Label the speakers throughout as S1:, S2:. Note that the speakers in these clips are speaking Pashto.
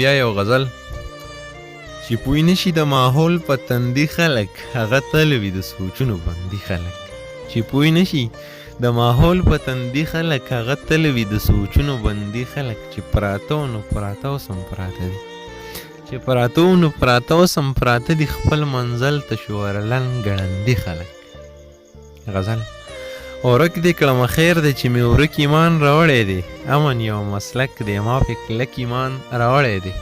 S1: بیا یو غزل چې پوی نشي د ماحول په تندي خلک هغه تل وي د سوچونو بندي خلک چې پوی نشي د ماحول په تندي خلک هغه تل وي د سوچونو بندي خلک چې پراته نو پراته اوسم پراته دي چې پراته نو پراته اوسم پراته دي خپل منزل ته شورلن ګړندي خلک غزل اورک دې کړم خیر دی چې مې ورک ایمان راوړی دی امن یو مسلک دی ما پې کلک ایمان راوړی دی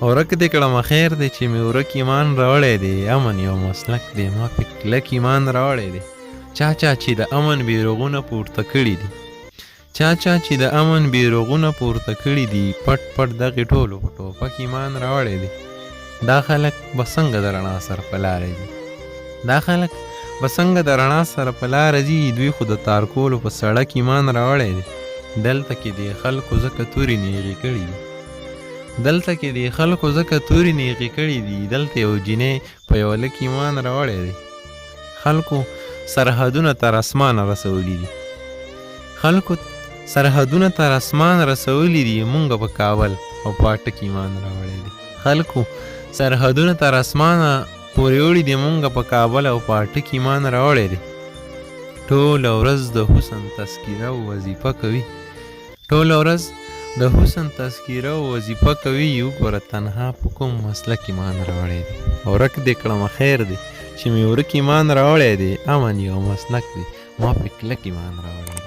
S1: اورک دې کړم خیر دی چې مې ورک ایمان راوړی دی امن یو مسلک دی ما پې کلک ایمان راوړی دی چا چې د امن بیرغونه پورته کړي دي چا چې د امن بیرغونه پورته کړي دي پټ پټ دغې ټولو په ټوپک ایمان راوړی دی دا خلک به څنګه د رڼا سره په لاره ځي دا خلک به څنګه د رڼا سره په لاره ځي دوی خو د تارکولو په سړک ایمان راوړی دی دلته کې د خلکو ځکه تورې نیغې کړي دي دلته کې د خلکو ځکه تورې نیغې کړي دي دلته یو جینۍ په یو لک ایمان راوړی دی خلکو سرحدونه تر اسمانه رسولي دي خلکو سرحدونه تر اسمان رسولي دي مونږ په کابل او پاټک ایمان راوړی دی خلکو سرحدونه تر اسمانه پورې وړي دي مونږ په کابل او پاټک ایمان راوړی دی ټوله ورځ د حسن تذکیره او وظیفه کوي ټوله ورځ د حسن تذکیره او وظیفه کوي وګوره تنها په کوم مسلک ایمان راوړی دی ورک دې کړم خیر دی چې مې ورک ایمان راوړی دی امن یو مسلک دی ما پې کلک ایمان راوړی دی